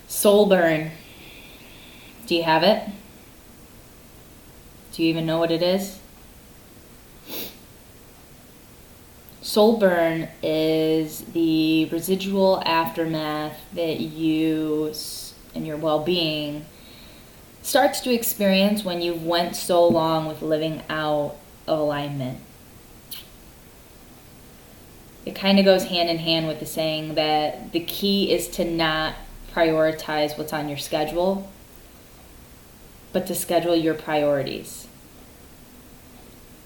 Soulburn. Do you have it? Do you even know what it is? Soulburn is the residual aftermath that you and your well-being starts to experience when you've went so long with living out of alignment. It kind of goes hand in hand with the saying that the key is to not prioritize what's on your schedule, but to schedule your priorities.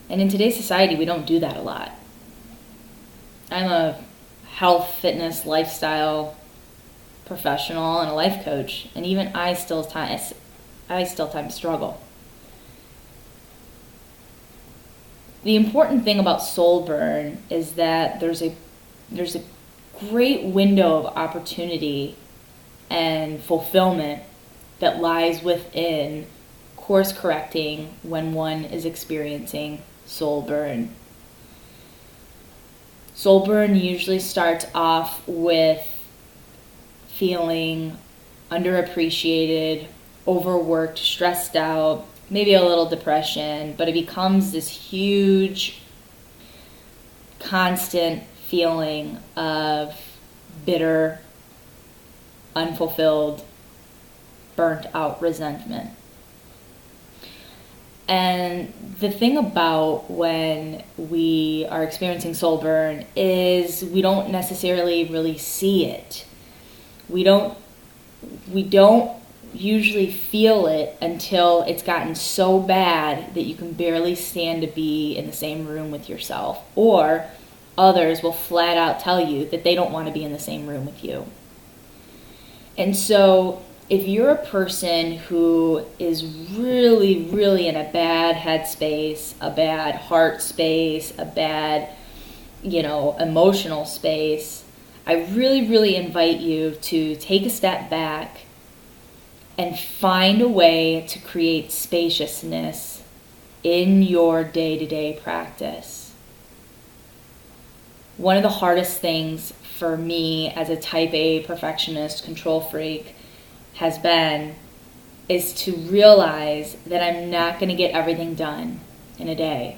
And in today's society, we don't do that a lot. I'm a health, fitness, lifestyle professional and a life coach, and even I still struggle. The important thing about Soulburn is that there's a great window of opportunity and fulfillment that lies within course correcting when one is experiencing Soulburn. Soulburn usually starts off with feeling underappreciated, overworked, stressed out, maybe a little depression, but it becomes this huge, constant feeling of bitter, unfulfilled, burnt out resentment. And the thing about when we are experiencing Soulburn is we don't necessarily really see it. We don't usually feel it until it's gotten so bad that you can barely stand to be in the same room with yourself, or others will flat out tell you that they don't want to be in the same room with you. And so if you're a person who is really, really in a bad headspace, a bad heart space, a bad, emotional space, I really, really invite you to take a step back and find a way to create spaciousness in your day-to-day practice. One of the hardest things for me as a type A perfectionist, control freak, is to realize that I'm not going to get everything done in a day.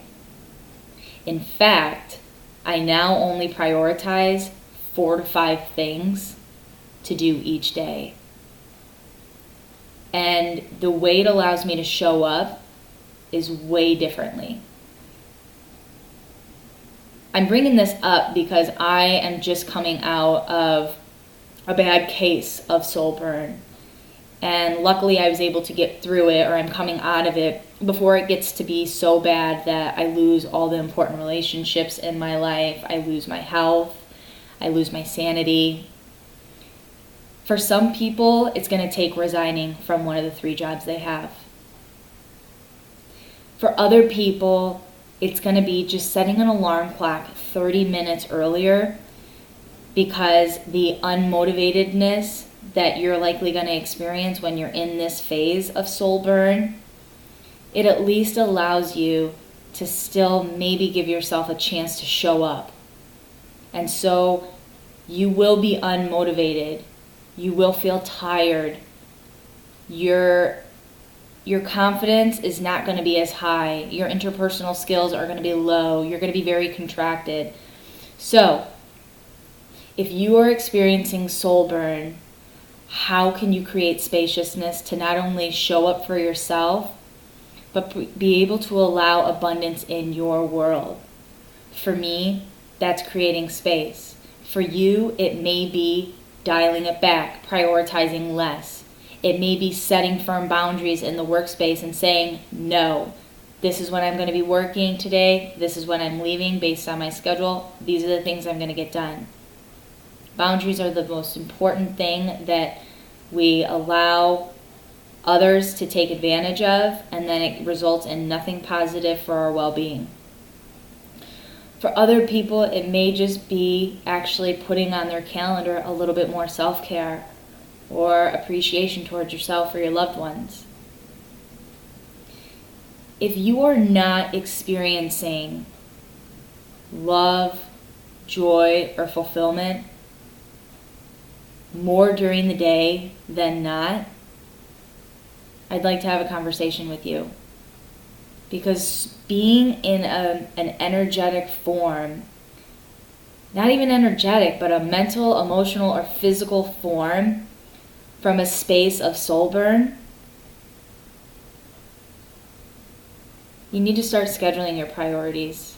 In fact, I now only prioritize 4 to 5 things to do each day. And the way it allows me to show up is way differently. I'm bringing this up because I am just coming out of a bad case of Soulburn. And luckily I was able to get through it, or I'm coming out of it before it gets to be so bad that I lose all the important relationships in my life. I lose my health. I lose my sanity. For some people, it's going to take resigning from one of the 3 jobs they have. For other people, it's going to be just setting an alarm clock 30 minutes earlier, because the unmotivatedness that you're likely going to experience when you're in this phase of Soulburn, it at least allows you to still maybe give yourself a chance to show up. And so you will be unmotivated. You will feel tired. Your confidence is not going to be as high. Your interpersonal skills are going to be low. You're going to be very contracted. So, if you are experiencing Soulburn, how can you create spaciousness to not only show up for yourself, but be able to allow abundance in your world? For me, that's creating space. For you, it may be dialing it back, prioritizing less. It may be setting firm boundaries in the workspace and saying, no, this is when I'm going to be working today. This is when I'm leaving based on my schedule. These are the things I'm going to get done. Boundaries are the most important thing that we allow others to take advantage of, and then it results in nothing positive for our well-being. For other people, it may just be actually putting on their calendar a little bit more self-care or appreciation towards yourself or your loved ones. If you are not experiencing love, joy, or fulfillment, more during the day than not, I'd like to have a conversation with you. Because being in an energetic form, not even energetic, but a mental, emotional, or physical form from a space of Soulburn, you need to start scheduling your priorities.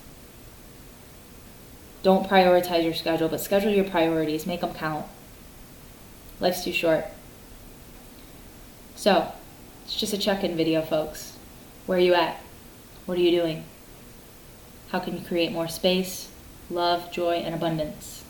Don't prioritize your schedule, but schedule your priorities. Make them count. Life's too short. So, it's just a check-in video, folks. Where are you at? What are you doing? How can you create more space, love, joy, and abundance?